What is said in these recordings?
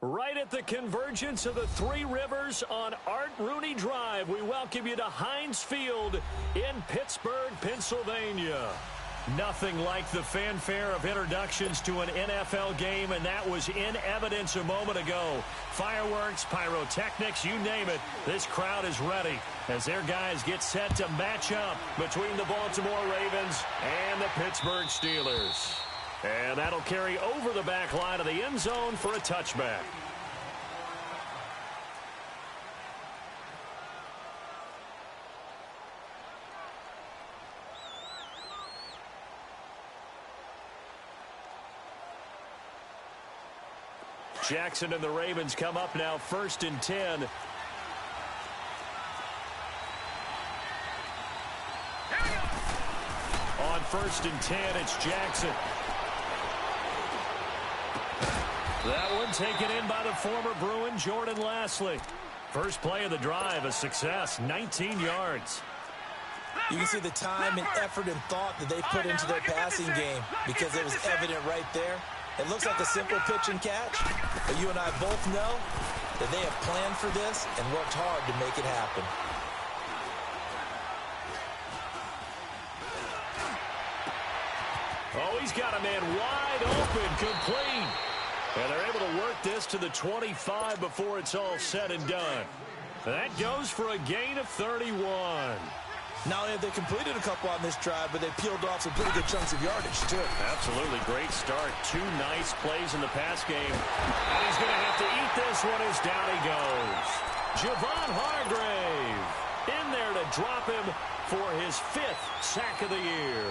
Right at the convergence of the Three Rivers on Art Rooney Drive, we welcome you to Heinz Field in Pittsburgh, Pennsylvania. Nothing like the fanfare of introductions to an NFL game, and that was in evidence a moment ago. Fireworks, pyrotechnics, you name it, this crowd is ready as their guys get set to match up between the Baltimore Ravens and the Pittsburgh Steelers. And that'll carry over the back line of the end zone for a touchback. Jackson and the Ravens come up now, 1st and 10. On 1st and 10, it's Jackson. That one taken in by the former Bruin, Jordan Lasley. First play of the drive, a success, 19 yards. You can see the time and effort and thought that they put into their passing game because it was evident right there. It looks like a simple pitch and catch, but you and I both know that they have planned for this and worked hard to make it happen. Oh, he's got a man wide open, complete. And they're able to work this to the 25 before it's all said and done. That goes for a gain of 31. Not only have they completed a couple on this drive, but they peeled off some pretty good chunks of yardage, too. Absolutely great start. 2 nice plays in the pass game. And he's going to have to eat this one as down he goes. Javon Hargrave in there to drop him for his 5th sack of the year.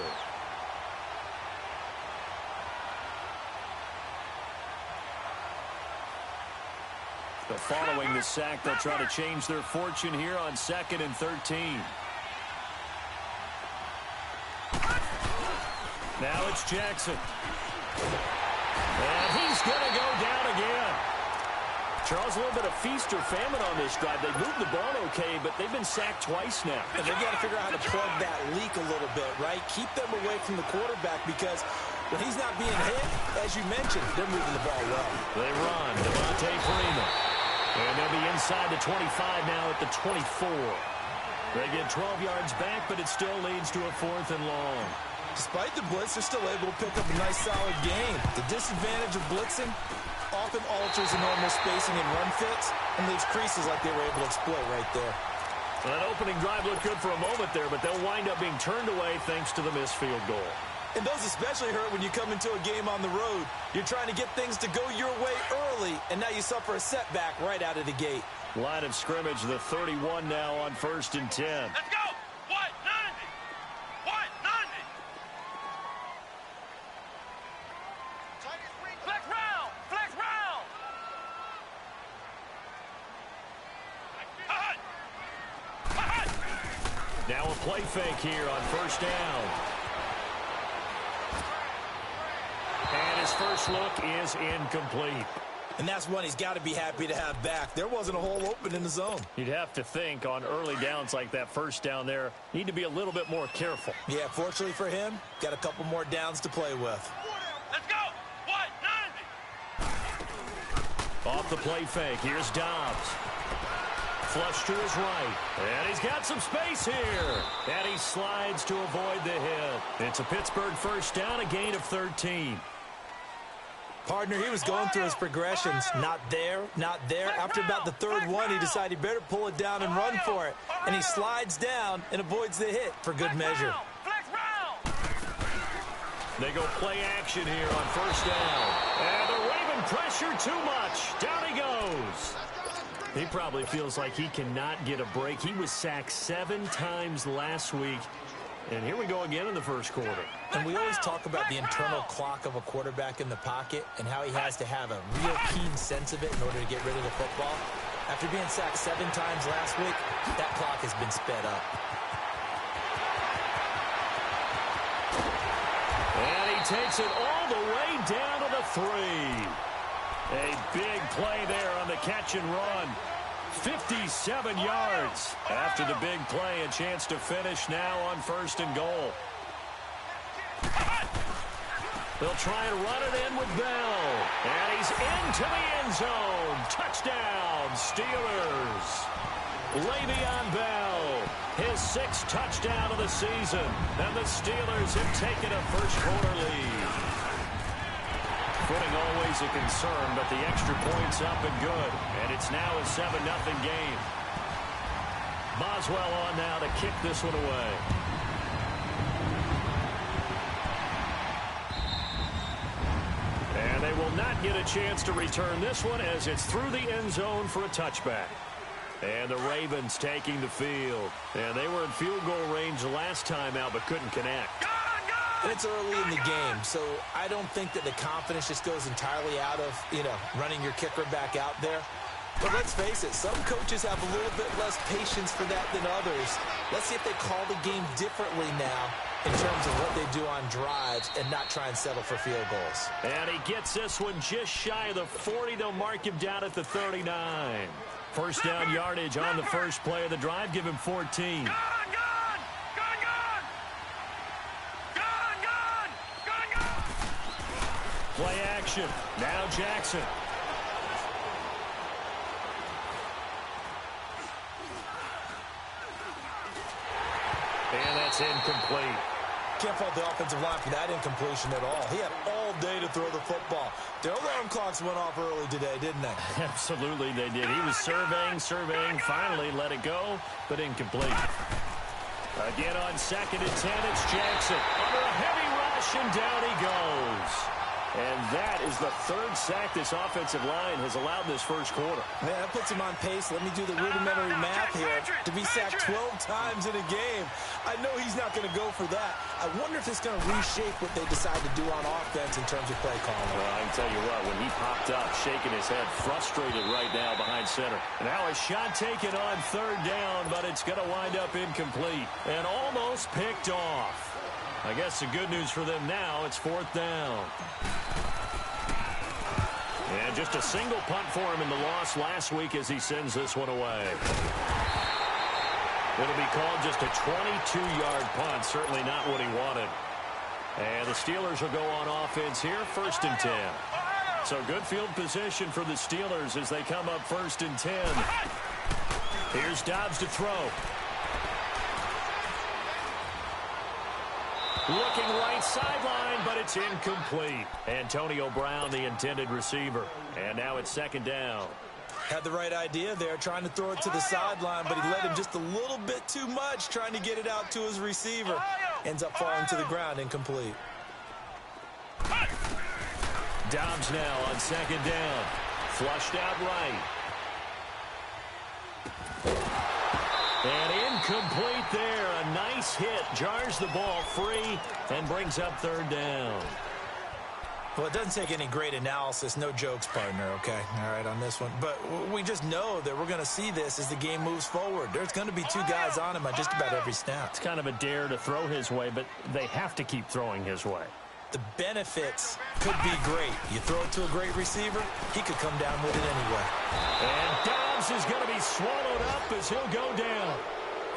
But following the sack, they'll try to change their fortune here on 2nd and 13. Now it's Jackson. And he's going to go down again. Charles, a little bit of feast or famine on this drive. They moved the ball okay, but they've been sacked twice now. And they've got to figure out how to plug that leak a little bit, right? Keep them away from the quarterback because when he's not being hit, as you mentioned, they're moving the ball well. They run. Devontae Freeman. And they'll be inside the 25 now at the 24. They get 12 yards back, but it still leads to a 4th and long. Despite the blitz, they're still able to pick up a nice, solid gain. The disadvantage of blitzing often alters the normal spacing and run fits and leaves creases like they were able to exploit right there. Well, that opening drive looked good for a moment there, but they'll wind up being turned away thanks to the missed field goal. And those especially hurt when you come into a game on the road. You're trying to get things to go your way early, and now you suffer a setback right out of the gate. Line of scrimmage, the 31 now on 1st and 10. Let's go! What? 90! What? 90! Flex round! Flex round! Now a play fake here on 1st down. And his first look is incomplete. And that's one he's got to be happy to have back. There wasn't a hole open in the zone. You'd have to think on early downs like that 1st down there, need to be a little bit more careful. Yeah, fortunately for him, got a couple more downs to play with. Let's go! What? 90! Off the play fake, here's Dobbs. Flush to his right. And he's got some space here. And he slides to avoid the hit. It's a Pittsburgh 1st down, a gain of 13. Partner, he was going through his progressions. Not there, not there. After about the 3rd one, he decided he better pull it down and run for it. And he slides down and avoids the hit for good measure. They go play action here on 1st down. And they're waving pressure too much. Down he goes. He probably feels like he cannot get a break. He was sacked 7 times last week. And here we go again in the 1st quarter. And we always talk about the internal clock of a quarterback in the pocket and how he has to have a real keen sense of it in order to get rid of the football. After being sacked 7 times last week, that clock has been sped up. And he takes it all the way down to the 3. A big play there on the catch and run. 57 yards. After the big play, a chance to finish now on 1st and goal. They'll try and run it in with Bell. And he's into the end zone. Touchdown, Steelers. Le'Veon Bell, his 6th touchdown of the season. And the Steelers have taken a first-quarter lead. Footing always a concern, but the extra point's up and good. And it's now a 7-0 game. Boswell on now to kick this one away. And they will not get a chance to return this one as it's through the end zone for a touchback. And the Ravens taking the field. And they were in field goal range the last time out but couldn't connect. And it's early in the game, so I don't think that the confidence just goes entirely out of, running your kicker back out there. But let's face it, some coaches have a little bit less patience for that than others. Let's see if they call the game differently now in terms of what they do on drives and not try and settle for field goals. And he gets this one just shy of the 40. They'll mark him down at the 39. First down yardage on the first play of the drive. Give him 14. Play action. Now Jackson. And that's incomplete. Can't fault the offensive line for that incompletion at all. He had all day to throw the football. Their alarm clocks went off early today, didn't they? Absolutely they did. He was surveying, finally let it go, but incomplete. Again on 2nd and 10, it's Jackson. Under a heavy rush, and down he goes. And that is the 3rd sack this offensive line has allowed this first quarter. Man, that puts him on pace. Let me do the rudimentary math here. To be sacked 12 times in a game, I know he's not going to go for that. I wonder if it's going to reshape what they decide to do on offense in terms of play calling. Well, I can tell you what, when he popped up, shaking his head, frustrated right now behind center. And now a shot taken on 3rd down, but it's going to wind up incomplete and almost picked off. I guess the good news for them now, it's 4th down. And just a single punt for him in the loss last week as he sends this one away. It'll be called just a 22-yard punt, certainly not what he wanted. And the Steelers will go on offense here, 1st and 10. So good field position for the Steelers as they come up 1st and 10. Here's Dobbs to throw. Looking right sideline, but it's incomplete. Antonio Brown, the intended receiver. And now it's 2nd down. Had the right idea there, trying to throw it to the sideline, but he let him just a little bit too much, trying to get it out to his receiver. Ends up falling to the ground, incomplete. Dobbs now on 2nd down. Flushed out right. And incomplete there. A nice hit. Jars the ball free and brings up 3rd down. Well, it doesn't take any great analysis. No jokes, partner, okay? All right, on this one. But we just know that we're going to see this as the game moves forward. There's going to be 2 guys on him on just about every snap. It's kind of a dare to throw his way, but they have to keep throwing his way. The benefits could be great. You throw it to a great receiver, he could come down with it anyway. And Dobbs is going to be swallowed up as he'll go down.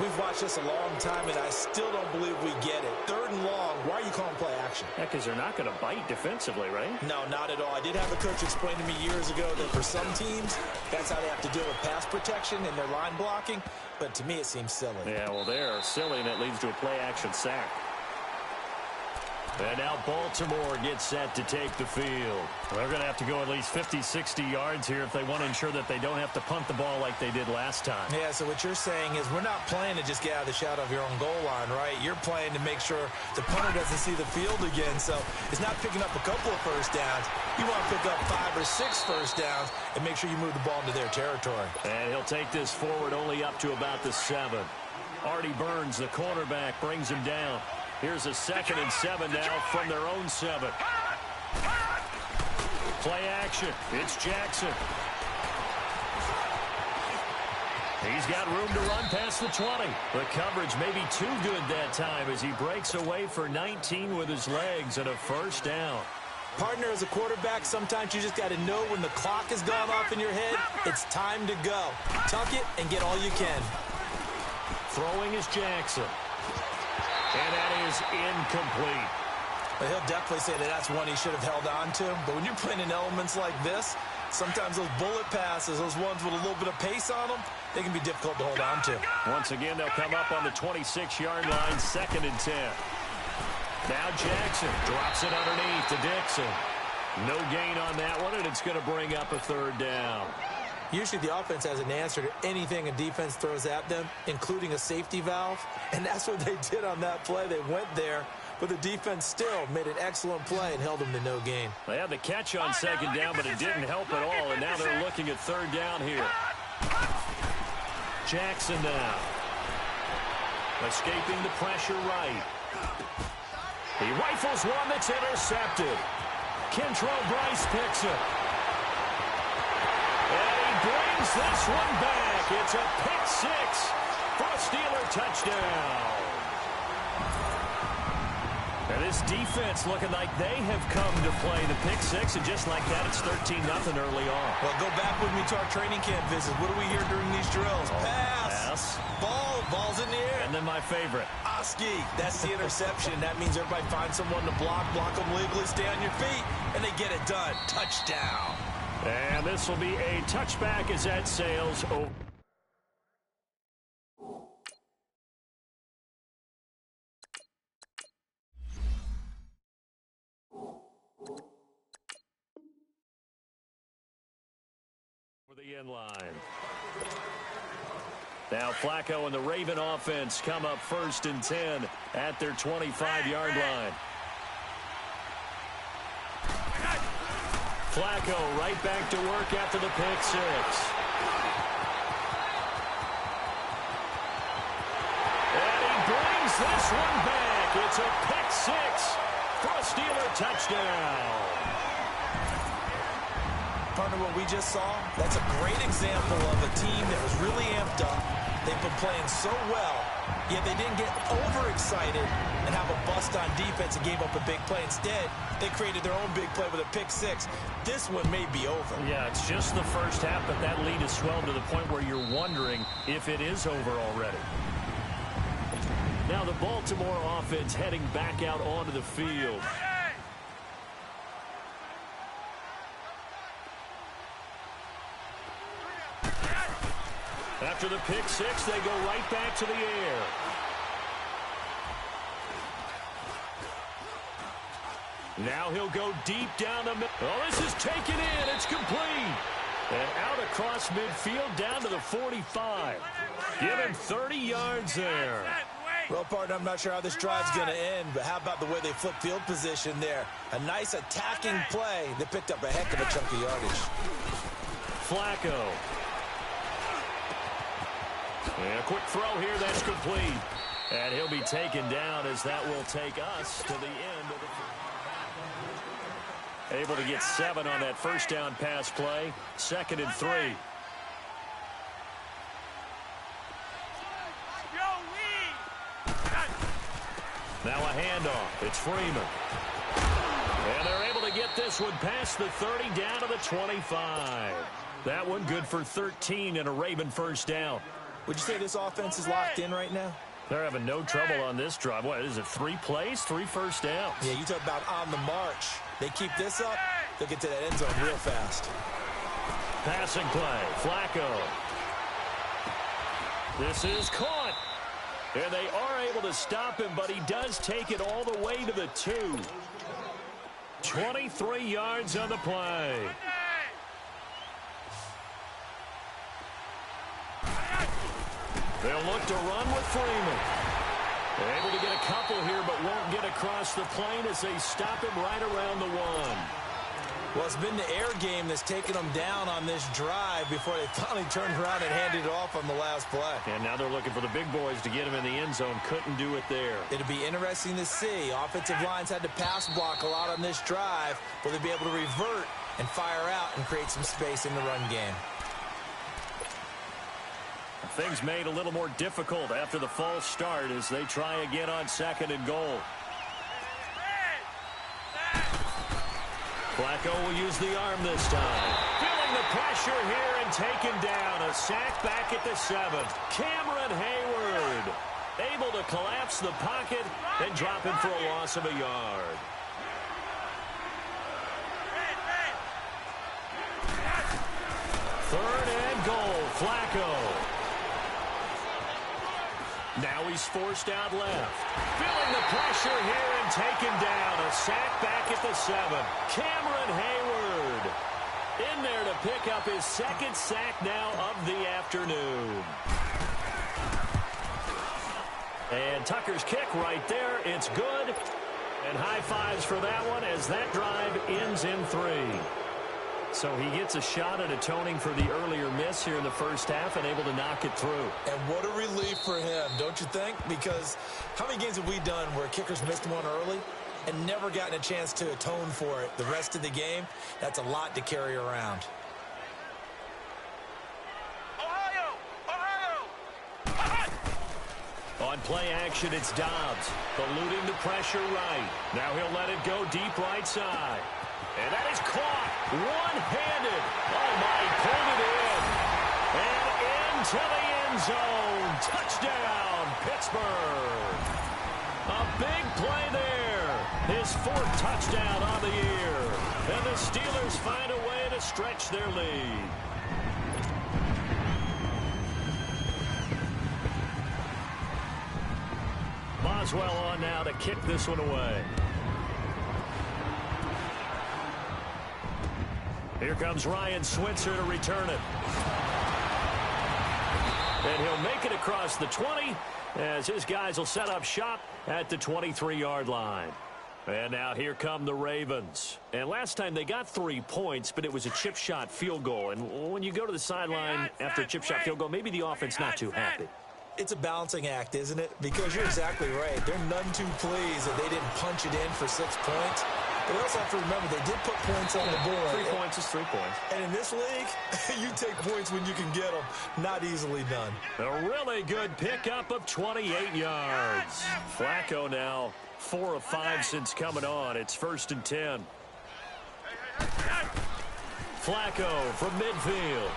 We've watched this a long time, and I still don't believe we get it. 3rd and long, why are you calling play action? Yeah, because they're not going to bite defensively, right? No, not at all. I did have a coach explain to me years ago that for some teams, that's how they have to deal with pass protection and their line blocking. But to me, it seems silly. Yeah, well, they're silly, and it leads to a play action sack. And now Baltimore gets set to take the field. They're going to have to go at least 50, 60 yards here if they want to ensure that they don't have to punt the ball like they did last time. Yeah, so what you're saying is we're not playing to just get out of the shadow of your own goal line, right? You're playing to make sure the punter doesn't see the field again. So it's not picking up a couple of first downs. You want to pick up 5 or 6 first downs and make sure you move the ball into their territory. And he'll take this forward only up to about the 7. Artie Burns, the cornerback, brings him down. Here's a 2nd and 7 now from their own 7. Play action. It's Jackson. He's got room to run past the 20. The coverage may be too good that time as he breaks away for 19 with his legs and a 1st down. Partner, as a quarterback, sometimes you just got to know when the clock has gone off in your head, it's time to go. Tuck it and get all you can. Throwing is Jackson. And that is incomplete. Well, he'll definitely say that that's one he should have held on to. But when you're playing in elements like this, sometimes those bullet passes, those ones with a little bit of pace on them, they can be difficult to hold on to. Once again, they'll come up on the 26-yard line, 2nd and 10. Now Jackson drops it underneath to Dixon. No gain on that one, and it's going to bring up a 3rd down. Usually the offense has an answer to anything a defense throws at them, including a safety valve. And that's what they did on that play. They went there, but the defense still made an excellent play and held them to no gain. They had the catch on 2nd down, but it didn't help at all, and now they're looking at 3rd down here. Jackson now. Escaping the pressure right. He rifles one that's intercepted. Kentrell Brice picks it. And he brings this one back. It's a pick 6 for a Steeler touchdown. And this defense looking like they have come to play the pick 6, and just like that, it's 13-0 early on. Well, go back with me to our training camp visit. What do we hear during these drills? Pass. Ball's in the air. And then my favorite. Oski. That's the interception. That means everybody finds someone to block them legally, stay on your feet, and they get it done. Touchdown. And this will be a touchback as that sails over. The end line. Now Flacco and the Raven offense come up 1st and 10 at their 25-yard line. Flacco right back to work after the pick 6. And he brings this one back. It's a pick 6 for a Steeler touchdown. Partner, what we just saw, that's a great example of a team that was really amped up. They've been playing so well, yet they didn't get overexcited and have a bust on defense and gave up a big play. Instead, they created their own big play with a pick 6. This one may be over. Yeah, it's just the first half, but that lead has swelled to the point where you're wondering if it is over already. Now the Baltimore offense heading back out onto the field. After the pick 6, they go right back to the air. Now he'll go deep down the middle. Oh, this is taken in. It's complete. And out across midfield down to the 45. Give him 30 yards there. Well, partner, I'm not sure how this drive's going to end, but how about the way they flip field position there? A nice attacking play. They picked up a heck of a chunk of yardage. Flacco. And a quick throw here, that's complete. And he'll be taken down as that will take us to the end of the... Able to get 7 on that first down pass play. 2nd and 3. Now a handoff. It's Freeman. And they're able to get this one past the 30 down to the 25. That one good for 13 and a Raven first down. Would you say this offense is locked in right now? They're having no trouble on this drive. What is it, 3 plays, 3 first downs? Yeah, you talk about on the march. They keep this up, they'll get to that end zone real fast. Passing play, Flacco. This is caught. And they are able to stop him, but he does take it all the way to the 2. 23 yards on the play. They'll look to run with Freeman. They're able to get a couple here, but won't get across the plane as they stop him right around the 1. Well, it's been the air game that's taken them down on this drive before they finally turned around and handed it off on the last play. And now they're looking for the big boys to get him in the end zone. Couldn't do it there. It'll be interesting to see. Offensive lines had to pass block a lot on this drive. Will they be able to revert and fire out and create some space in the run game? Things made a little more difficult after the false start as they try again on 2nd and goal. Flacco will use the arm this time. Feeling the pressure here and taken down. A sack back at the 7. Cameron Hayward able to collapse the pocket and drop him for a loss of a yard. goal, Flacco. Now he's forced out left. Feeling the pressure here and taken down. A sack back at the 7. Cameron Hayward in there to pick up his second sack now of the afternoon. And Tucker's kick right there. It's good. And high fives for that one as that drive ends in 3. So he gets a shot at atoning for the earlier miss here in the first half and able to knock it through. And what a relief for him, don't you think? Because how many games have we done where kickers missed one early and never gotten a chance to atone for it the rest of the game? That's a lot to carry around. On play action, it's Dobbs, eluding the pressure right. Now he'll let it go deep right side. And that is caught one-handed. Oh, my, he pulled it in. And into the end zone. Touchdown, Pittsburgh. A big play there. His 4th touchdown on the year. And the Steelers find a way to stretch their lead. Boswell on now to kick this one away. Here comes Ryan Switzer to return it. And he'll make it across the 20 as his guys will set up shop at the 23-yard line. And now here come the Ravens. And last time they got 3 points, but it was a chip shot field goal. And when you go to the sideline after a chip shot field goal, maybe the offense not too happy. It's a balancing act, isn't it? Because you're exactly right. They're none too pleased that they didn't punch it in for 6 points. But we also have to remember they did put points on the board. 3 points is 3 points. And in this league, you take points when you can get them. Not easily done. A really good pickup of 28 yards. Flacco now 4 of 5 since coming on. It's 1st and 10. Flacco from midfield.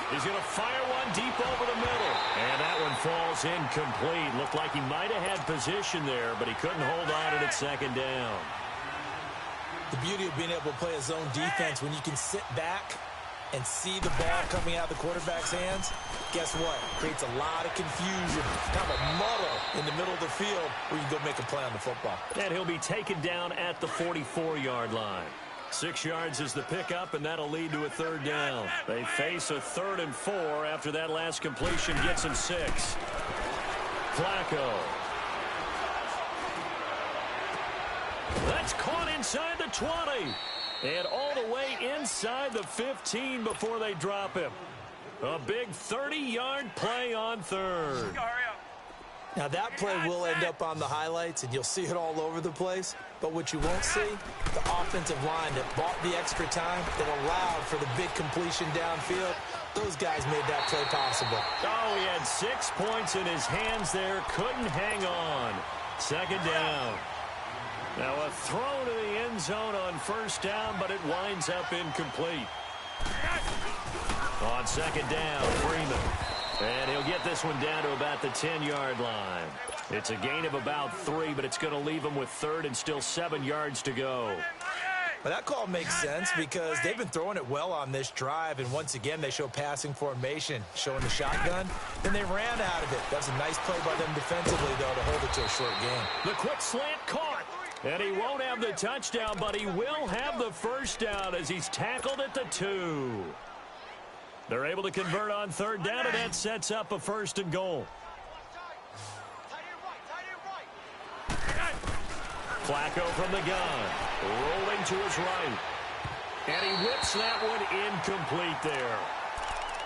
He's going to fire one deep over the middle. And that one falls incomplete. Looked like he might have had position there, but he couldn't hold on to it at 2nd down. The beauty of being able to play a zone defense when you can sit back and see the ball coming out of the quarterback's hands, guess what? Creates a lot of confusion, kind of a muddle in the middle of the field where you can go make a play on the football. And he'll be taken down at the 44-yard line. 6 yards is the pickup, and that'll lead to a 3rd down. They face a 3rd and 4 after that last completion gets him 6. Flacco. That's caught inside the 20. And all the way inside the 15 before they drop him. A big 30-yard play on 3rd. Now, that play will end up on the highlights, and you'll see it all over the place. But what you won't see, the offensive line that bought the extra time, that allowed for the big completion downfield, those guys made that play possible. Oh, he had 6 points in his hands there. Couldn't hang on. 2nd down. Now a throw to the end zone on 1st down, but it winds up incomplete. On 2nd down, Freeman. And he'll get this one down to about the 10-yard line. It's a gain of about 3, but it's going to leave him with 3rd and still 7 yards to go. Well, that call makes sense because they've been throwing it well on this drive, and once again they show passing formation, showing the shotgun. Then they ran out of it. That was a nice play by them defensively, though, to hold it to a short game. The quick slant caught. And he won't have the touchdown, but he will have the 1st down as he's tackled at the 2. They're able to convert on 3rd down, and that sets up a 1st and goal. Flacco from the gun, rolling to his right. And he whips that one incomplete there.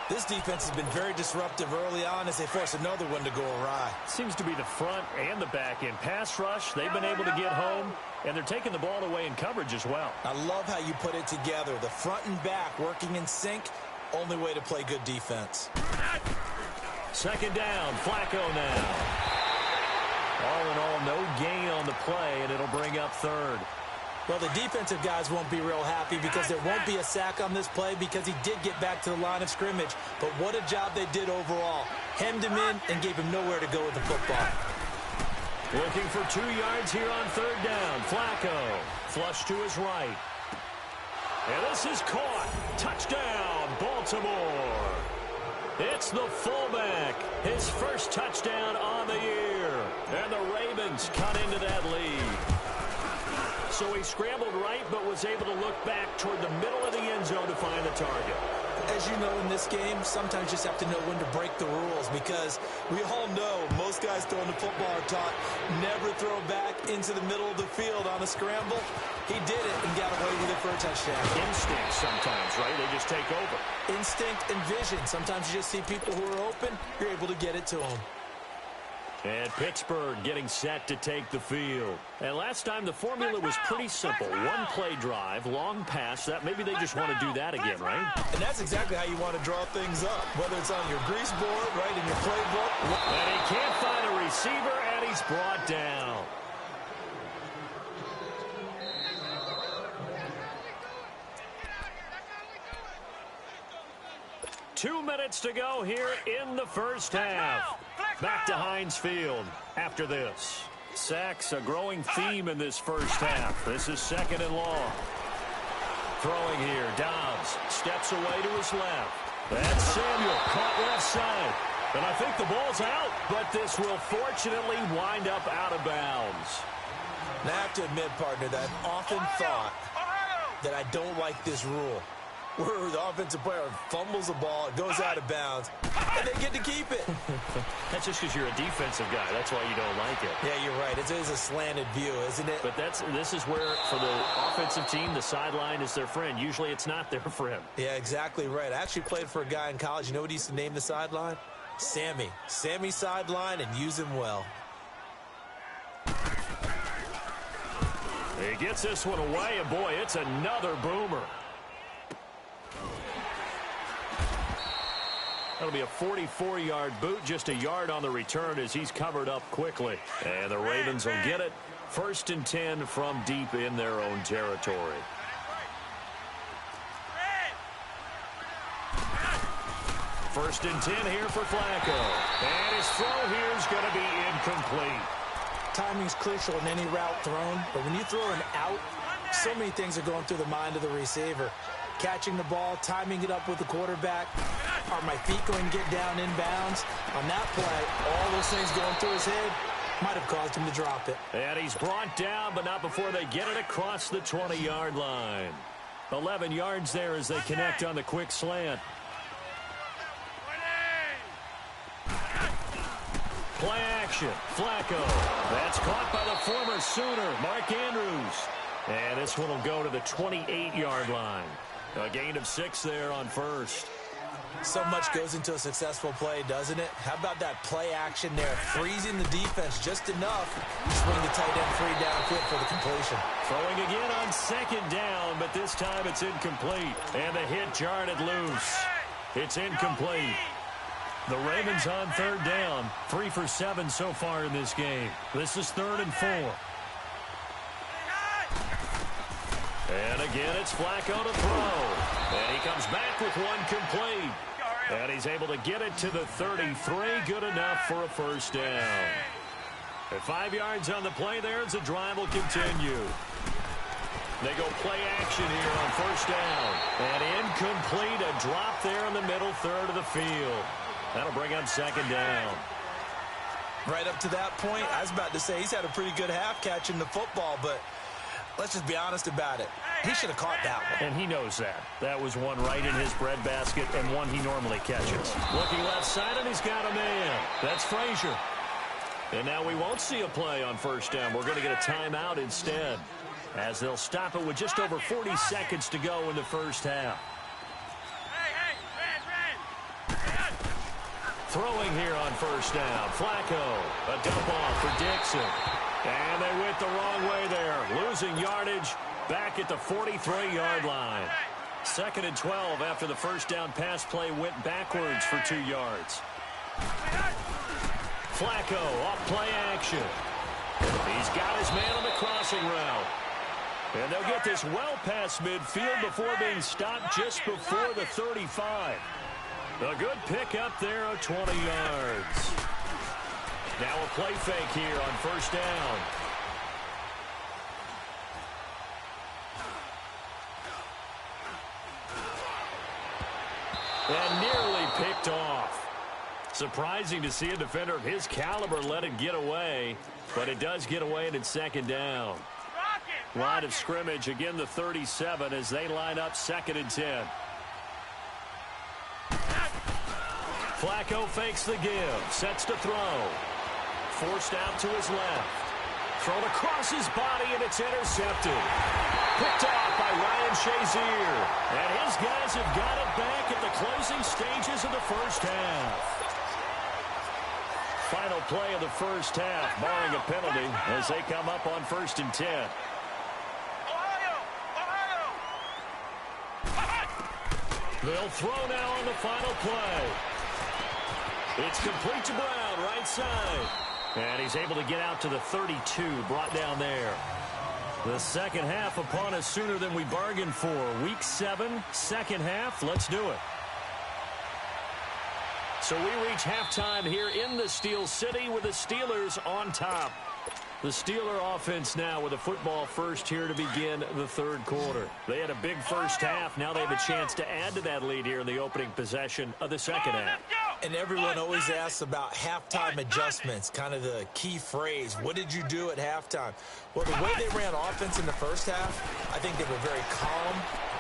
This defense has been very disruptive early on as they force another one to go awry. Seems to be the front and the back end. Pass rush, they've been able to get home, and they're taking the ball away in coverage as well. I love how you put it together. The front and back working in sync, only way to play good defense. 2nd down, Flacco now. All in all, no gain on the play, and it'll bring up 3rd. Well, the defensive guys won't be real happy because there won't be a sack on this play because he did get back to the line of scrimmage. But what a job they did overall. Hemmed him in and gave him nowhere to go with the football. Looking for 2 yards here on 3rd down. Flacco, flush to his right. And this is caught. Touchdown, Baltimore. It's the fullback. His first touchdown on the year. And the Ravens cut into that lead. So he scrambled right, but was able to look back toward the middle of the end zone to find the target. As you know, in this game, sometimes you just have to know when to break the rules, because we all know most guys throwing the football are taught never throw back into the middle of the field on a scramble. He did it and got away with it for a touchdown. Instinct sometimes, right? They just take over. Instinct and vision. Sometimes you just see people who are open, you're able to get it to them. And Pittsburgh getting set to take the field. And last time the formula was pretty simple. One play drive, long pass. That maybe they just want to do that again, right? And that's exactly how you want to draw things up, whether it's on your grease board, right, in your playbook. And he can't find a receiver, and he's brought down. Two minutes to go here in the first half. Back to Heinz Field after this. Sacks, a growing theme in this first half. This is 2nd and long. Throwing here, Dobbs steps away to his left. That's Samuel, caught left side. And I think the ball's out, but this will fortunately wind up out of bounds. And I have to admit, partner, that I've often thought that I don't like this rule, where the offensive player fumbles the ball, it goes out of bounds, and they get to keep it. That's just because you're a defensive guy. That's why you don't like it. Yeah, you're right. It is a slanted view, isn't it? But this is where, for the offensive team, the sideline is their friend. Usually it's not their friend. Yeah, exactly right. I actually played for a guy in college. You know what he used to name the sideline? Sammy. Sammy sideline, and use him well. He gets this one away, and boy, it's another boomer. That'll be a 44-yard boot, just a yard on the return as he's covered up quickly. And the Ravens will get it. 1st and 10 from deep in their own territory. First and 10 here for Flacco. And his throw here is going to be incomplete. Timing's crucial in any route thrown, but when you throw an out, so many things are going through the mind of the receiver. Catching the ball, timing it up with the quarterback. Are my feet going to get down in bounds? On that play, all those things going through his head might have caused him to drop it. And he's brought down, but not before they get it across the 20-yard line. 11 yards there as they connect on the quick slant. Play action. Flacco. That's caught by the former Sooner, Mark Andrews. And this one will go to the 28-yard line. A gain of 6 there on first. So much goes into a successful play, doesn't it? How about that play action there? Freezing the defense just enough to swing the tight end free downfield for the completion. Throwing again on 2nd down, but this time it's incomplete. And the hit jarred it loose. It's incomplete. The Ravens on 3rd down. 3 for 7 so far in this game. This is 3rd and 4. And again, it's Flacco to throw. And he comes back with one complete. And he's able to get it to the 33. Good enough for a first down. At 5 yards on the play there as the drive will continue. They go play action here on first down. And incomplete, a drop there in the middle third of the field. That'll bring up 2nd down. Right up to that point, I was about to say he's had a pretty good half catching the football, but let's just be honest about it. He should have caught that one. And he knows that. That was one right in his breadbasket and one he normally catches. Looking left side, and he's got a man. That's Frazier. And now we won't see a play on first down. We're going to get a timeout instead, as they'll stop it with just over 40 seconds to go in the first half. Throwing here on first down. Flacco, a dump off for Dixon. And they went the wrong way there. Losing yardage back at the 43-yard line. 2nd and 12 after the first down pass play went backwards for 2 yards. Flacco off play action. He's got his man on the crossing route. And they'll get this well past midfield before being stopped just before the 35. A good pick up there of 20 yards. Now a play fake here on first down. And nearly picked off. Surprising to see a defender of his caliber let it get away, but it does get away and it's second down. Line of scrimmage, again the 37 as they line up 2nd and 10. Flacco fakes the give, sets to throw. Forced out to his left. Thrown across his body and it's intercepted. Picked off by Ryan Shazier. And his guys have got it back at the closing stages of the first half. Final play of the first half, barring a penalty, as they come up on 1st and 10. They'll throw now on the final play. It's complete to Brown, right side. And he's able to get out to the 32, brought down there. The second half upon us sooner than we bargained for. Week 7, second half. Let's do it. So we reach halftime here in the Steel City with the Steelers on top. The Steeler offense now with a football first here to begin the third quarter. They had a big first half. Now they have a chance to add to that lead here in the opening possession of the second half. And everyone always asks about halftime adjustments, kind of the key phrase. What did you do at halftime? Well, the way they ran offense in the first half, I think they were very calm,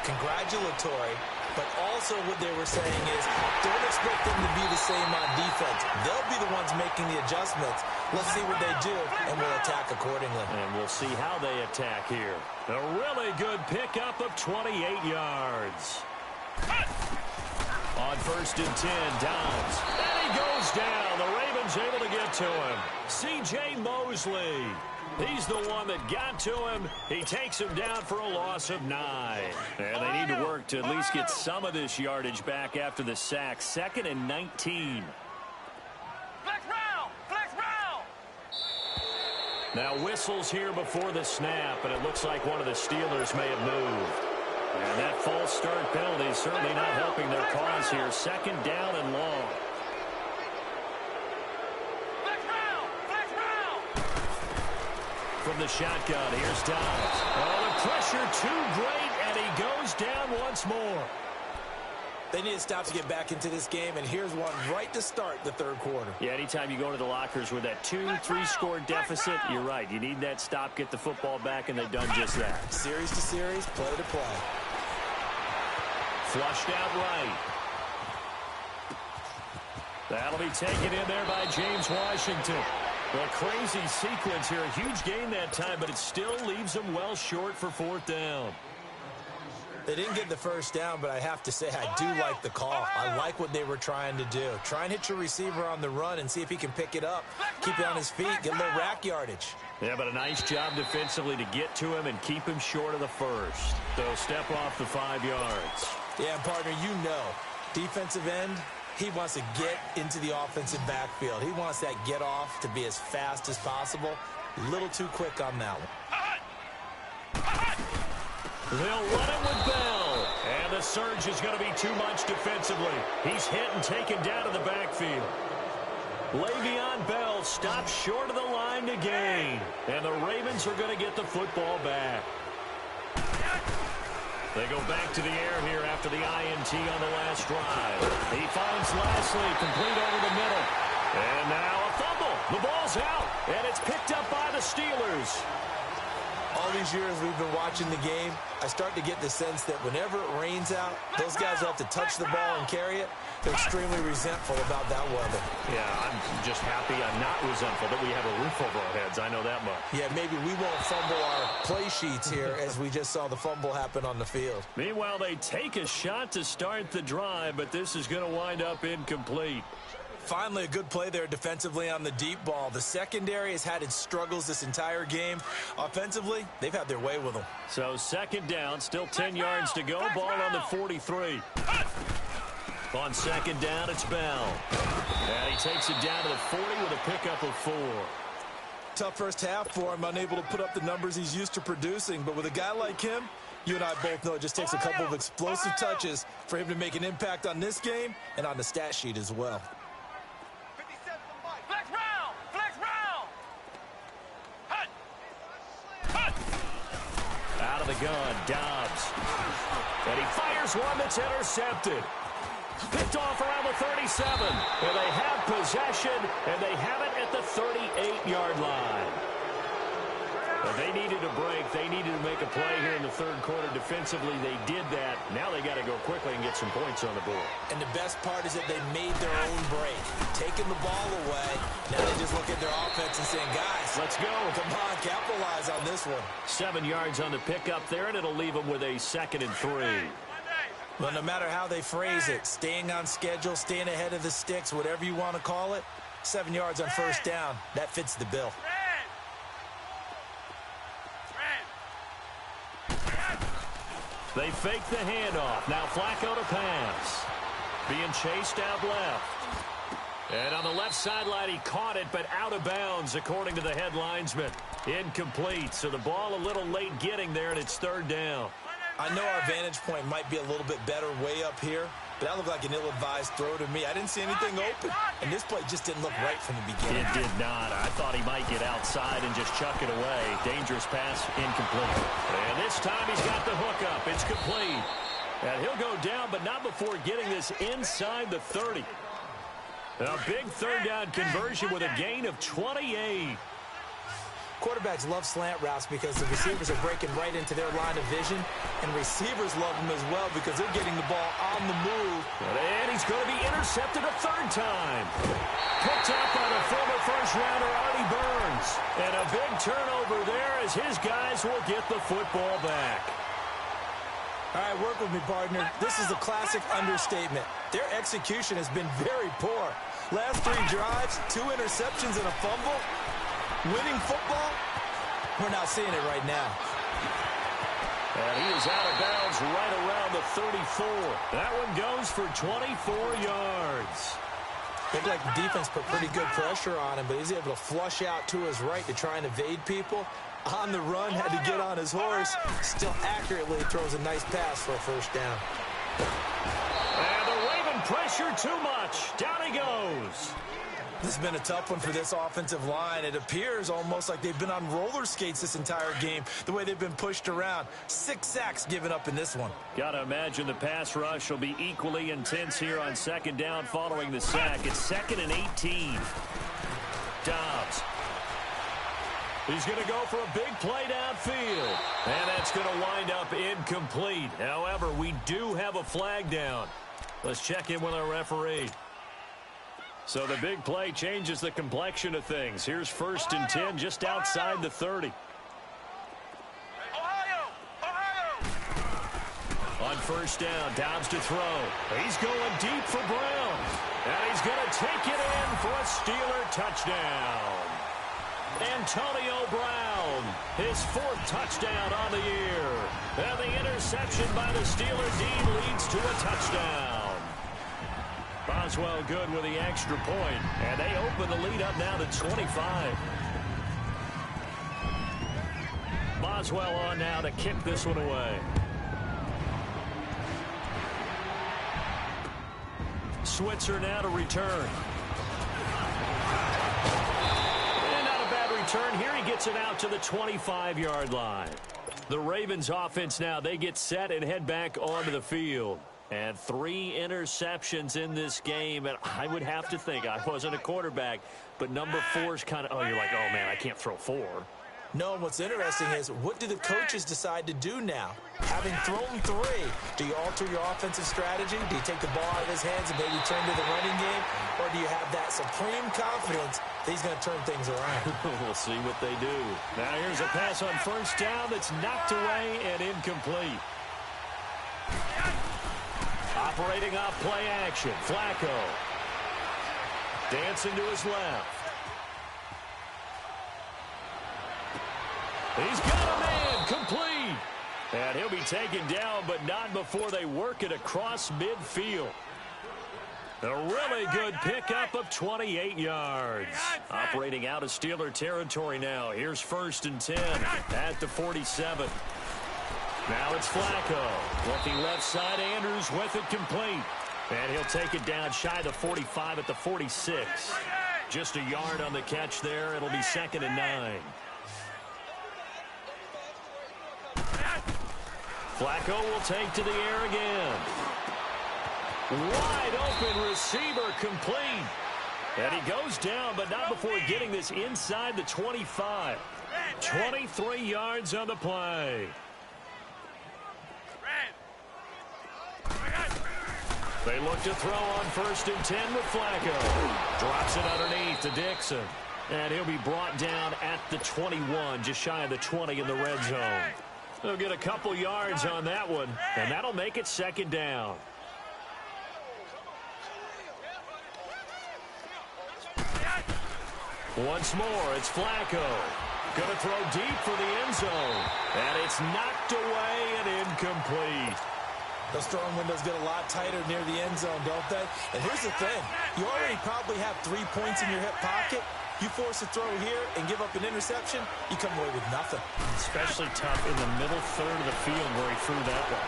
congratulatory, but also what they were saying is don't expect them to be the same on defense. They'll be the ones making the adjustments. Let's see what they do, and we'll attack accordingly. And we'll see how they attack here. A really good pickup of 28 yards. On 1st and 10, Downs. And he goes down. The Ravens able to get to him. C.J. Mosley. He's the one that got to him. He takes him down for a loss of 9. And they need to work to at least get some of this yardage back after the sack. 2nd and 19. Now whistles here before the snap, and it looks like one of the Steelers may have moved. And that false start penalty is certainly not helping their cause here. 2nd down and long. From the shotgun, here's Downs. Oh, the pressure too great, and he goes down once more. They need to stop to get back into this game, and here's one right to start the third quarter. Yeah, anytime you go to the lockers with that 2-3 score deficit, you're right. You need that stop, get the football back, and they've done just that. Series to series, play to play. Flushed out right. That'll be taken in there by James Washington. A crazy sequence here. A huge gain that time, but it still leaves them well short for 4th down. They didn't get the first down, but I have to say I do like the call. I like what they were trying to do. Try and hit your receiver on the run and see if he can pick it up. Keep it on his feet, get a little rack yardage. Yeah, but a nice job defensively to get to him and keep him short of the first. So step off the 5 yards. Yeah, partner, you know, defensive end, he wants to get into the offensive backfield. He wants that get off to be as fast as possible. A little too quick on that one. They'll run it with Bell. And the surge is going to be too much defensively. He's hit and taken down to the backfield. Le'Veon Bell stops short of the line to gain. And the Ravens are going to get the football back. They go back to the air here after the INT on the last drive. He finds Lashley complete over the middle. And now a fumble. The ball's out. And it's picked up by the Steelers. All these years we've been watching the game, I start to get the sense that whenever it rains out, those guys who have to touch the ball and carry it, they're extremely resentful about that weather. Yeah, I'm just happy I'm not resentful that we have a roof over our heads. I know that much. Yeah, maybe we won't fumble our play sheets here as we just saw the fumble happen on the field. Meanwhile, they take a shot to start the drive, but this is going to wind up incomplete. Finally, a good play there defensively on the deep ball. The secondary has had its struggles this entire game. Offensively, they've had their way with them. So 2nd down, still 10 yards to go. Ball on the 43. On 2nd down, it's Bell. And he takes it down to the 40 with a pickup of 4. Tough first half for him, unable to put up the numbers he's used to producing. But with a guy like him, you and I both know it just takes a couple of explosive touches for him to make an impact on this game and on the stat sheet as well. Out of the gun, Dobbs. And he fires one that's intercepted. Picked off around the 37. And they have possession, and they have it at the 38-yard line. But they needed a break. They needed to make a play here in the third quarter. Defensively, they did that. Now they got to go quickly and get some points on the board. And the best part is that they made their own break. Taking the ball away. Now they just look at their offense and saying, guys, let's go. Come on, capitalize on this one. 7 yards on the pickup there, and it'll leave them with a 2nd and 3. Well, no matter how they phrase it, staying on schedule, staying ahead of the sticks, whatever you want to call it, 7 yards on first down, that fits the bill. They fake the handoff. Now Flacco to pass. Being chased out left. And on the left sideline, he caught it, but out of bounds, according to the head linesman. Incomplete. So the ball a little late getting there, and it's 3rd down. I know our vantage point might be a little bit better way up here, but that looked like an ill-advised throw to me. I didn't see anything open, and this play just didn't look right from the beginning. It did not. I thought he might get outside and just chuck it away. Dangerous pass, incomplete. And this time he's got the hook up. It's complete. And he'll go down, but not before getting this inside the 30. A big 3rd down conversion with a gain of 28. Quarterbacks love slant routes because the receivers are breaking right into their line of vision, and receivers love them as well because they're getting the ball on the move. And he's going to be intercepted a 3rd time. Picked up by the former first-rounder Artie Burns. And a big turnover there as his guys will get the football back. All right, work with me, partner. This is a classic understatement. Their execution has been very poor. Last 3 drives, 2 interceptions and a fumble. Winning football, we're not seeing it right now. And he is out of bounds right around the 34. That one goes for 24 yards. Looked like the defense put pretty good pressure on him, but he's able to flush out to his right to try and evade people. On the run, had to get on his horse. Still accurately throws a nice pass for a 1st down. And the Raven pressure too much. Down he goes. This has been a tough one for this offensive line. It appears almost like they've been on roller skates this entire game, the way they've been pushed around. 6 sacks given up in this one. Gotta imagine the pass rush will be equally intense here on 2nd down following the sack. It's 2nd and 18. Dobbs. He's going to go for a big play downfield. And that's going to wind up incomplete. However, we do have a flag down. Let's check in with our referee. So the big play changes the complexion of things. Here's 1st and 10 just outside the 30. On 1st down, Dobbs to throw. He's going deep for Brown. And he's going to take it in for a Steeler touchdown. Antonio Brown, his 4th touchdown on the year. And the interception by the Steeler D leads to a touchdown. Boswell good with the extra point, and they open the lead up now to 25. Boswell on now to kick this one away. Switzer now to return. And not a bad return here. He gets it out to the 25-yard line. The Ravens offense now, they get set and head back onto the field. And 3 interceptions in this game, and I would have to think, I wasn't a quarterback, but number 4 is kind of, oh, you're like, oh, man, I can't throw 4. No, what's interesting is, what do the coaches decide to do now? Having thrown 3, do you alter your offensive strategy? Do you take the ball out of his hands and maybe turn to the running game? Or do you have that supreme confidence that he's going to turn things around? We'll see what they do. Now here's a pass on 1st down that's knocked away and incomplete. Operating off play action, Flacco. Dancing to his left. He's got a man, complete. And he'll be taken down, but not before they work it across midfield. A really good pickup of 28 yards. Operating out of Steeler territory now. Here's 1st and 10 at the 47. Now it's Flacco. Looking left side, Andrews with it complete. And he'll take it down shy of the 45 at the 46. Just a yard on the catch there. It'll be 2nd and 9. Flacco will take to the air again. Wide open receiver complete. And he goes down, but not before getting this inside the 25. 23 yards on the play. They look to throw on 1st and 10 with Flacco. Drops it underneath to Dixon. And he'll be brought down at the 21, just shy of the 20 in the red zone. They'll get a couple yards on that one, and that'll make it 2nd down. Once more, it's Flacco. Going to throw deep for the end zone. And it's knocked away and incomplete. Those throwing windows get a lot tighter near the end zone, don't they? And here's the thing. You already probably have 3 points in your hip pocket. You force a throw here and give up an interception, you come away with nothing. Especially tough in the middle third of the field where he threw that one.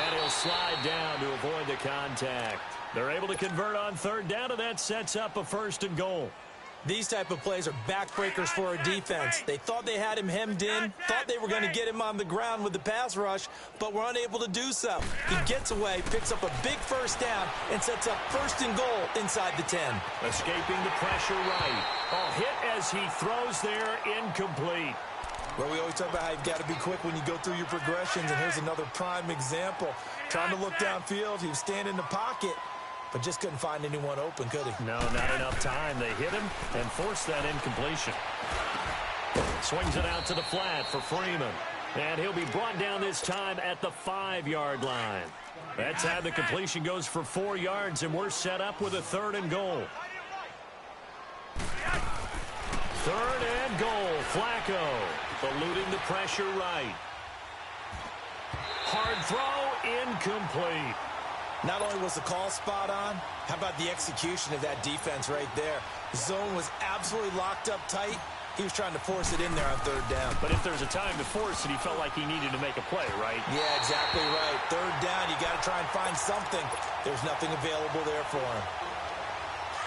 And he'll slide down to avoid the contact. They're able to convert on 3rd down, and that sets up a 1st and goal. These type of plays are backbreakers for a defense. They thought they had him hemmed in, thought they were going to get him on the ground with the pass rush, but were unable to do so. He gets away, picks up a big 1st down, and sets up 1st and goal inside the 10. Escaping the pressure right. A hit as he throws there, incomplete. Well, we always talk about how you've got to be quick when you go through your progressions, and here's another prime example. Trying to look downfield, he was standing in the pocket, but just couldn't find anyone open, could he? No, not enough time. They hit him and forced that incompletion. Swings it out to the flat for Freeman. And he'll be brought down this time at the 5-yard line. That's how the completion goes for 4 yards, and we're set up with a 3rd and goal. 3rd and goal. Flacco eluding the pressure right. Hard throw, incomplete. Not only was the call spot on, how about the execution of that defense right there? The zone was absolutely locked up tight. He was trying to force it in there on 3rd down. But if there's a time to force it, he felt like he needed to make a play, right? Yeah, exactly right. 3rd down, you got to try and find something. There's nothing available there for him.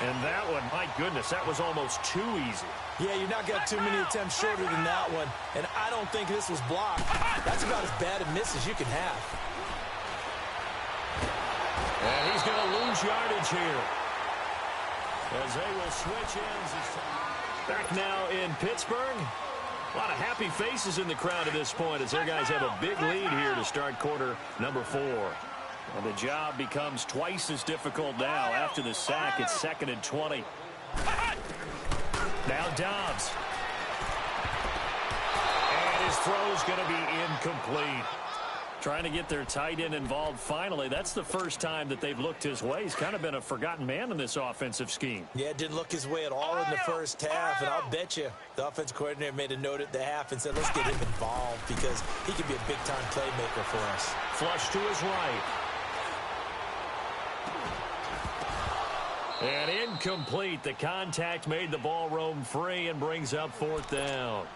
And that one, my goodness, that was almost too easy. Yeah, you're not got too many attempts shorter than that one. And I don't think this was blocked. That's about as bad a miss as you can have. And he's going to lose yardage here as they will switch ends. Back now in Pittsburgh. A lot of happy faces in the crowd at this point as their guys have a big lead here to start quarter number 4. And the job becomes twice as difficult now. After the sack, it's 2nd and 20. Now Dobbs. And his throw's going to be incomplete. Trying to get their tight end involved finally. That's the first time that they've looked his way. He's kind of been a forgotten man in this offensive scheme. Yeah, it didn't look his way at all in the first half, and I'll bet you the offensive coordinator made a note at the half and said, let's get him involved because he could be a big-time playmaker for us. Flush to his right. And incomplete. The contact made the ball roam free and brings up 4th down.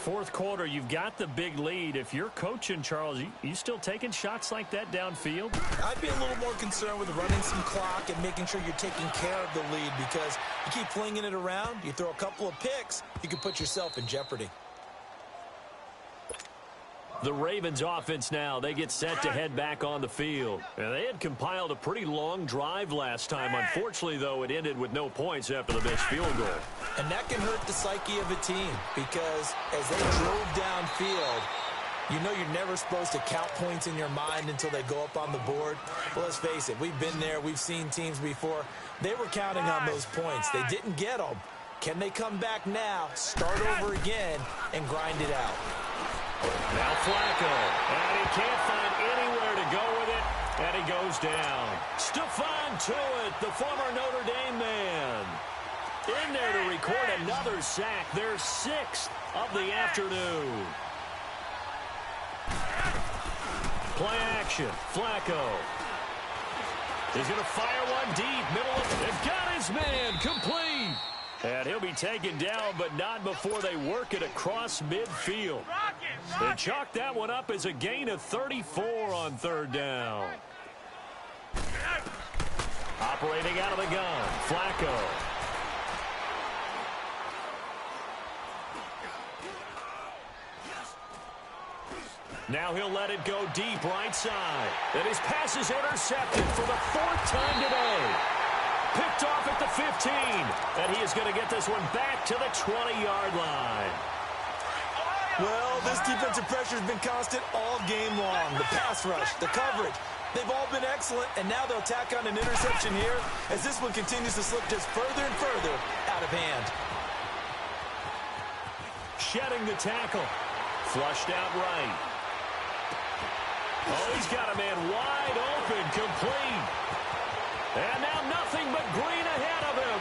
4th quarter, you've got the big lead. If you're coaching, Charles, you still taking shots like that downfield? I'd be a little more concerned with running some clock and making sure you're taking care of the lead because you keep flinging it around, you throw a couple of picks, you can put yourself in jeopardy. The Ravens offense now, they get set to head back on the field. And they had compiled a pretty long drive last time. Unfortunately, though, it ended with no points after the missed field goal. And that can hurt the psyche of a team because as they drove downfield, you know you're never supposed to count points in your mind until they go up on the board. Well, let's face it, we've been there. We've seen teams before. They were counting on those points. They didn't get them. Can they come back now, start over again, and grind it out? Now Flacco, and he can't find anywhere to go with it, and he goes down. Stephon Tuitt, the former Notre Dame man, in there to record another sack, their 6th of the afternoon. Play action, Flacco. He's going to fire one deep, middle of it. They've got his man, complete. And he'll be taken down, but not before they work it across midfield. They chalk that one up as a gain of 34 on 3rd down. Operating out of the gun, Flacco. Now he'll let it go deep right side. And his pass is intercepted for the 4th time today. Picked off at the 15. And he is going to get this one back to the 20-yard line. Well, this defensive pressure has been constant all game long. The pass rush, the coverage, they've all been excellent. And now they'll tack on an interception here as this one continues to slip just further and further out of hand. Shedding the tackle. Flushed out right. Oh, he's got a man wide open, complete. And now nothing but green ahead of him.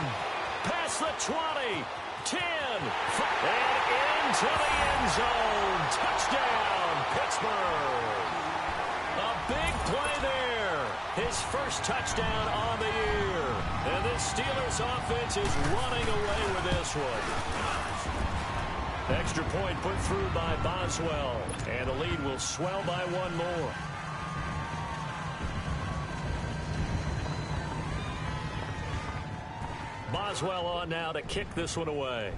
Past the 20, 10, and into the end zone. Touchdown, Pittsburgh. A big play there. His first touchdown on the year. And this Steelers offense is running away with this one. Extra point put through by Boswell. And the lead will swell by one more. Boswell on now to kick this one away.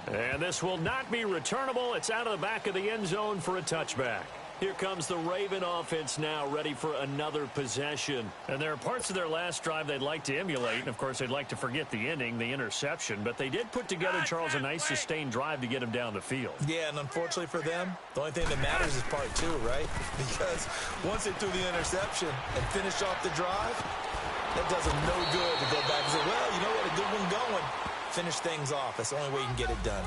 And this will not be returnable. It's out of the back of the end zone for a touchback. Here comes the Raven offense now, ready for another possession. And there are parts of their last drive they'd like to emulate. And, of course, they'd like to forget the ending, the interception. But they did put together, Charles, a nice sustained drive to get him down the field. Yeah, and unfortunately for them, the only thing that matters is part 2, right? Because once they threw the interception and finished off the drive, that does them no good to go back and say, well, you know what, a good one going. Finish things off. That's the only way you can get it done.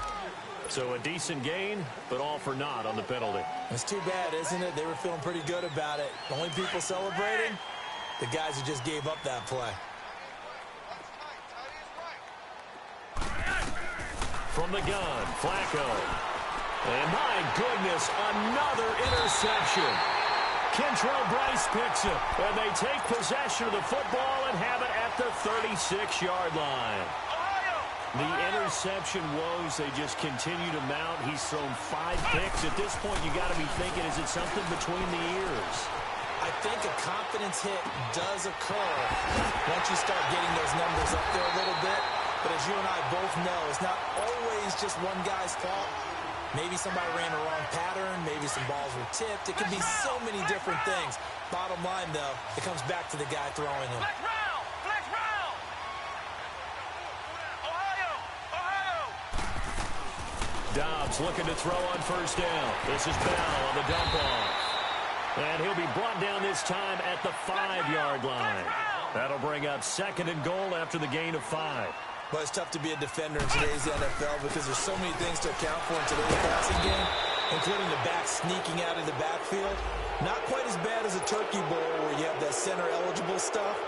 So a decent gain, but all for naught on the penalty. It's too bad, isn't it? They were feeling pretty good about it. The only people celebrating, the guys who just gave up that play. From the gun, Flacco. And my goodness, another interception. Kentrell Bryce picks it, and they take possession of the football and have it at the 36-yard line. The interception woes, they just continue to mount. He's thrown 5 picks. At this point, you got to be thinking, is it something between the ears? I think a confidence hit does occur once you start getting those numbers up there a little bit. But as you and I both know, it's not always just one guy's fault. Maybe somebody ran a wrong pattern. Maybe some balls were tipped. It could be so many different things. Bottom line, though, it comes back to the guy throwing them. Dobbs looking to throw on first down. This is Bell on the dump off. And he'll be brought down this time at the 5-yard line. That'll bring up 2nd and goal after the gain of 5. But it's tough to be a defender in today's NFL because there's so many things to account for in today's passing game, including the back sneaking out of the backfield. Not quite as bad as a turkey bowl where you have that center-eligible stuff,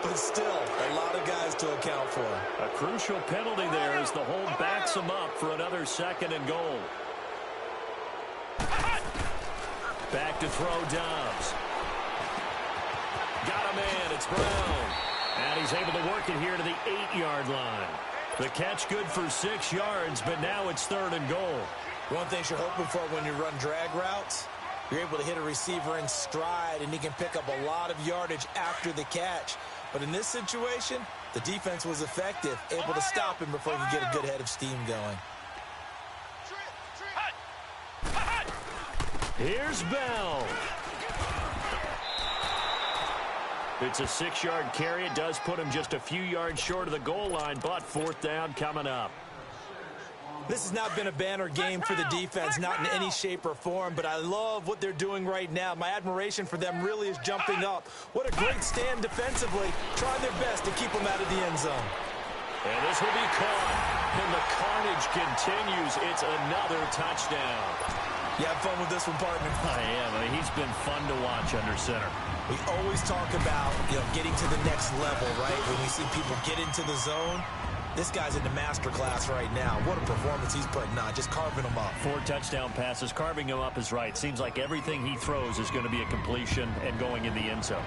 but still a lot of guys to account for. A crucial penalty there as the hold backs him up for another 2nd and goal. Back to throw Dobbs. Got a man, it's Brown. And he's able to work it here to the 8-yard line. The catch good for 6 yards, but now it's 3rd and goal. One thing you're hoping for when you run drag routes, you're able to hit a receiver in stride, and he can pick up a lot of yardage after the catch. But in this situation, the defense was effective, able to stop him before he could get a good head of steam going. Here's Bell. It's a 6-yard carry. It does put him just a few yards short of the goal line, but 4th down coming up. This has not been a banner game for the defense, not in any shape or form, but I love what they're doing right now. My admiration for them really is jumping up. What a great stand defensively, trying their best to keep them out of the end zone. And this will be caught, and the carnage continues. It's another touchdown. You have fun with this one, partner? I am. I mean, he's been fun to watch under center. We always talk about, getting to the next level, right? When we see people get into the zone, this guy's in the master class right now. What a performance he's putting on, just carving them up. 4 touchdown passes. Carving him up is right. Seems like everything he throws is going to be a completion and going in the end zone.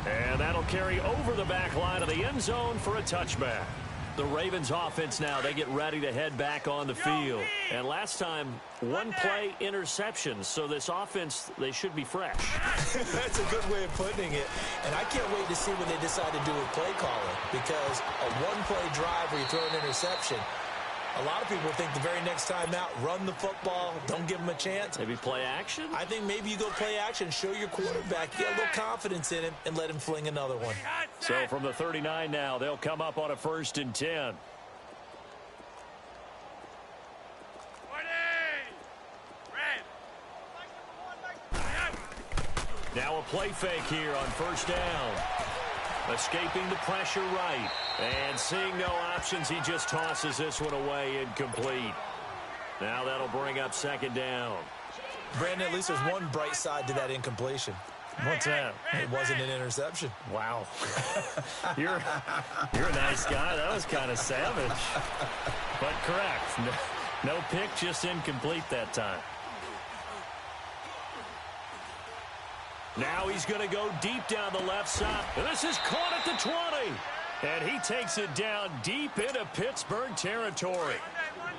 And that'll carry over the back line of the end zone for a touchback. The Ravens offense now, they get ready to head back on the field. And last time, one play interception. So this offense, they should be fresh. That's a good way of putting it. And I can't wait to see what they decide to do with play calling. Because a one-play drive where you throw an interception, a lot of people think the very next time out, run the football, don't give them a chance. Maybe play action? I think maybe you go play action, show your quarterback, get a little confidence in him, and let him fling another one. So from the 39 now, they'll come up on a 1st and 10. Now a play fake here on 1st down. Escaping the pressure right. And seeing no options, he just tosses this one away incomplete. Now that'll bring up 2nd down. Brandon, at least there's one bright side to that incompletion. What's that? It wasn't an interception. Wow. You're a nice guy. That was kind of savage. But correct. No pick, just incomplete that time. Now he's going to go deep down the left side. And this is caught at the 20. And he takes it down deep into Pittsburgh territory.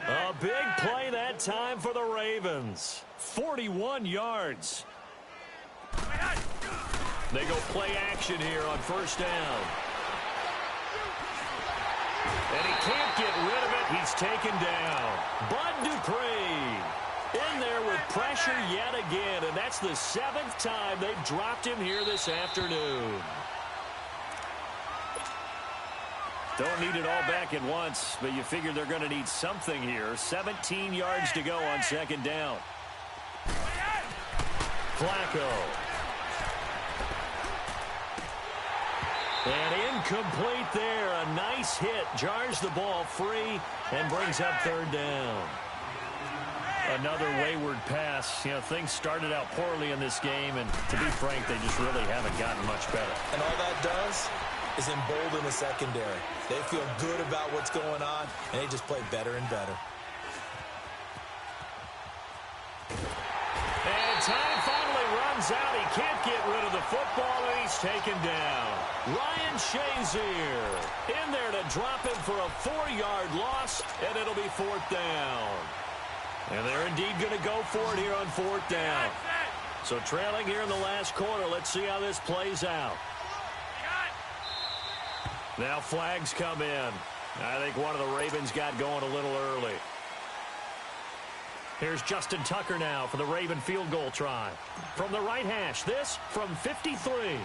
A big play that time for the Ravens. 41 yards. They go play action here on 1st down. And he can't get rid of it. He's taken down. Bud Dupree in there with pressure yet again. And that's the 7th time they've dropped him here this afternoon. Don't need it all back at once, but you figure they're going to need something here. 17 yards to go on 2nd down. Flacco. And incomplete there. A nice hit. Jars the ball free and brings up 3rd down. Another wayward pass. You know, things started out poorly in this game, and to be frank, they just really haven't gotten much better. And all that does is embolden the secondary. They feel good about what's going on, and they just play better and better. And time finally runs out. He can't get rid of the football, and he's taken down. Ryan Shazier in there to drop him for a 4-yard loss, and it'll be 4th down. And they're indeed going to go for it here on 4th down. So trailing here in the last quarter. Let's see how this plays out. Now flags come in. I think one of the Ravens got going a little early. Here's Justin Tucker now for the Raven field goal try. From the right hash, this from 53.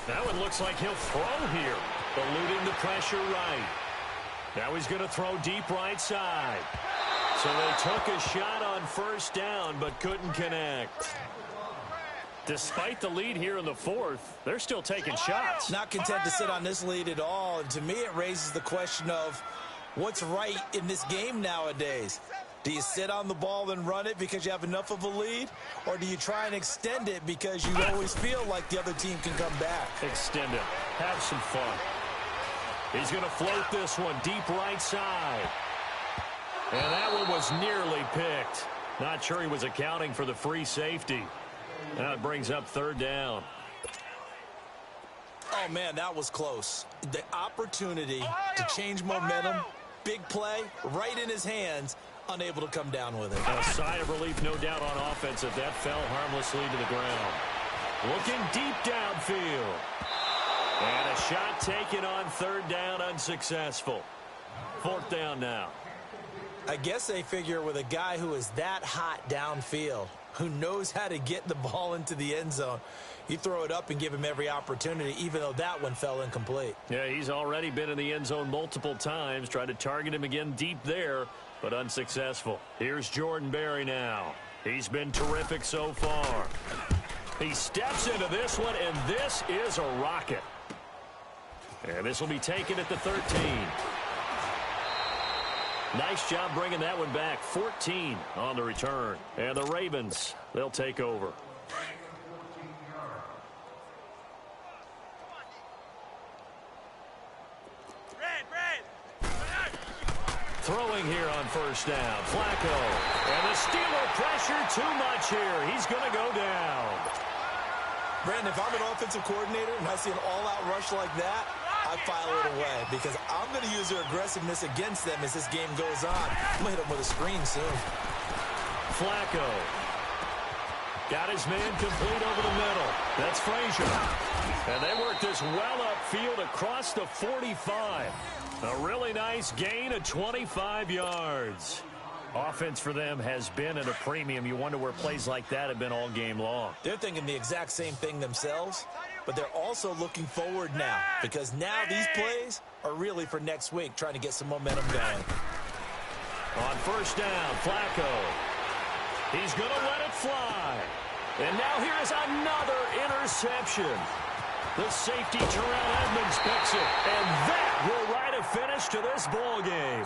That one looks like he'll throw here, eluding the pressure right. Now he's going to throw deep right side. So they took a shot on 1st down, but couldn't connect. Despite the lead here in the 4th, they're still taking shots. Not content to sit on this lead at all. And to me, it raises the question of what's right in this game nowadays. Do you sit on the ball and run it because you have enough of a lead? Or do you try and extend it because you always feel like the other team can come back? Extend it. Have some fun. He's going to float this one deep right side. And that one was nearly picked. Not sure he was accounting for the free safety. Now it brings up 3rd down. Oh, man, that was close. The opportunity to change momentum, big play, right in his hands, unable to come down with it. A sigh of relief, no doubt, on offense if that fell harmlessly to the ground. Looking deep downfield. And a shot taken on 3rd down, unsuccessful. 4th down now. I guess they figure with a guy who is that hot downfield, who knows how to get the ball into the end zone, you throw it up and give him every opportunity, even though that one fell incomplete. Yeah, he's already been in the end zone multiple times. Tried to target him again deep there, but unsuccessful. Here's Jordan Berry now. He's been terrific so far. He steps into this one, and this is a rocket. And this will be taken at the 13. Nice job bringing that one back. 14 on the return. And the Ravens, they'll take over. Throwing here on first down. Flacco. And the Steeler pressure too much here. He's going to go down. Brandon, if I'm an offensive coordinator and I see an all-out rush like that, I file it away because I'm going to use their aggressiveness against them as this game goes on. I'm going to hit them with a screen soon. Flacco. Got his man complete over the middle. That's Frazier. And they work this well upfield across the 45. A really nice gain of 25 yards. Offense for them has been at a premium. You wonder where plays like that have been all game long. They're thinking the exact same thing themselves, but they're also looking forward now because now these plays are really for next week, trying to get some momentum going. On first down, Flacco. He's going to let it fly. And now here is another interception. The safety, Terrell Edmonds, picks it. And that will write a finish to this ball game.